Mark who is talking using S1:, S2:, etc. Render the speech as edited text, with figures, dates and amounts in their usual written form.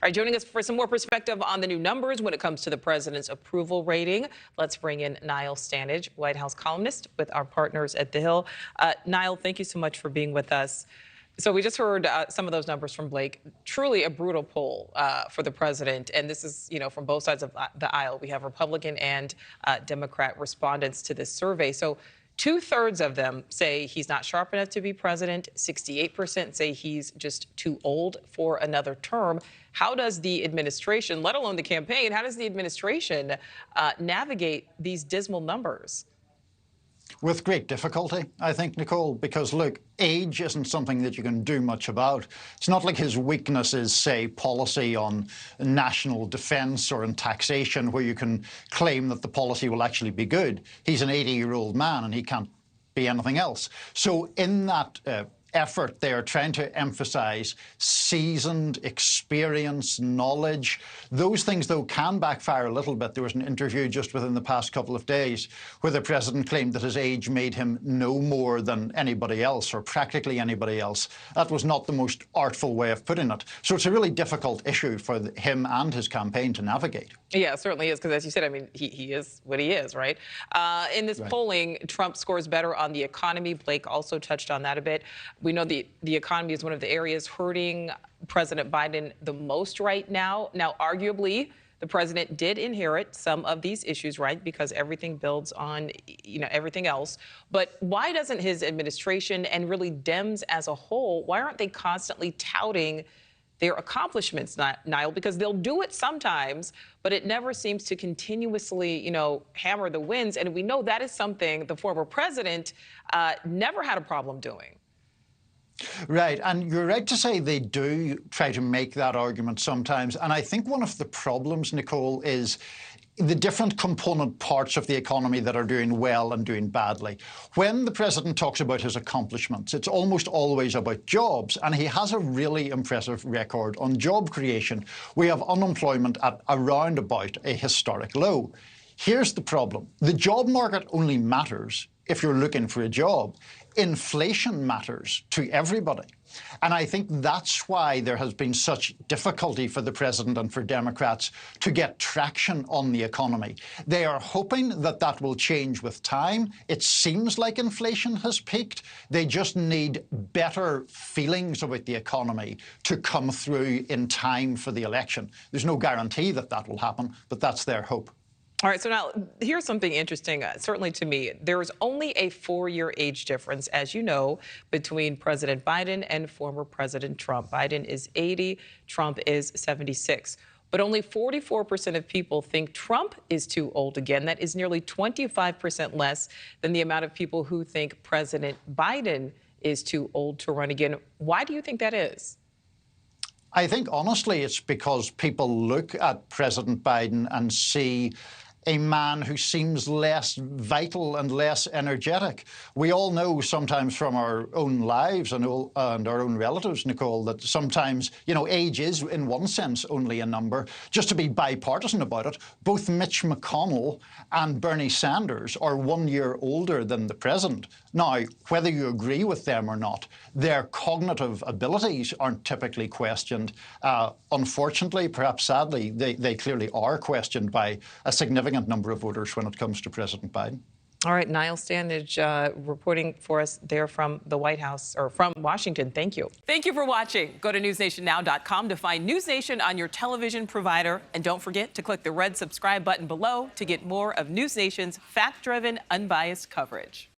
S1: right, joining us for some more perspective on the new numbers when it comes to the president's approval rating, let's bring in Niall Stanage, White House columnist with our partners at The Hill. Niall, thank you so much for being with us. So we just heard some of those numbers from Blake. Truly a brutal poll for the president. And this is, from both sides of the aisle. We have Republican and Democrat respondents to this survey. So 2/3 of them say he's not sharp enough to be president. 68% say he's just too old for another term. How does the administration, let alone the campaign, how does the administration navigate these dismal numbers?
S2: With great difficulty, I think, Nichole, because, look, age isn't something that you can do much about. It's not like his weakness is, say, policy on national defence or in taxation, where you can claim that the policy will actually be good. He's an 80-year-old man and he can't be anything else. So in that effort, they are trying to emphasise seasoned experience, knowledge. Those things, though, can backfire a little bit. There was an interview just within the past couple of days where the president claimed that his age made him no more than anybody else, or practically anybody else. That was not the most artful way of putting it. So it's a really difficult issue for him and his campaign to navigate.
S1: Yeah, it certainly is, because as you said, I mean, he is what he is, right? In this polling, Trump scores better on the economy. Blake also touched on that a bit. We know the economy is one of the areas hurting President Biden the most right now. Now, arguably, the president did inherit some of these issues, right? Because everything builds on, everything else. But why doesn't his administration and really Dems as a whole, why aren't they constantly touting their accomplishments, Niall? Because they'll do it sometimes, but it never seems to continuously, hammer the wins. And we know that is something the former president never had a problem doing.
S2: Right, and you're right to say they do try to make that argument sometimes. And I think one of the problems, Nichole, is the different component parts of the economy that are doing well and doing badly. When the president talks about his accomplishments, it's almost always about jobs, and he has a really impressive record on job creation. We have unemployment at around about a historic low. Here's the problem. The job market only matters if you're looking for a job. Inflation matters to everybody. And I think that's why there has been such difficulty for the president and for Democrats to get traction on the economy. They are hoping that that will change with time. It seems like inflation has peaked. They just need better feelings about the economy to come through in time for the election. There's no guarantee that that will happen, but that's their hope.
S1: All right, so now here's something interesting, certainly to me. There is only a 4-year age difference, as you know, between President Biden and former President Trump. Biden is 80, Trump is 76. But only 44% of people think Trump is too old again. That is nearly 25% less than the amount of people who think President Biden is too old to run again. Why do you think that is?
S2: I think, honestly, it's because people look at President Biden and see a man who seems less vital and less energetic. We all know sometimes from our own lives and our own relatives, Nichole, that sometimes, age is, in one sense, only a number. Just to be bipartisan about it, both Mitch McConnell and Bernie Sanders are 1 year older than the president. Now, whether you agree with them or not, their cognitive abilities aren't typically questioned. Unfortunately, perhaps sadly, they clearly are questioned by a significant number of voters when it comes to President Biden.
S1: All right, Niall Stanage reporting for us there from the White House, or from Washington. Thank you. Thank you for watching. Go to newsnationnow.com to find News Nation on your television provider. And don't forget to click the red subscribe button below to get more of News Nation's fact-driven, unbiased coverage.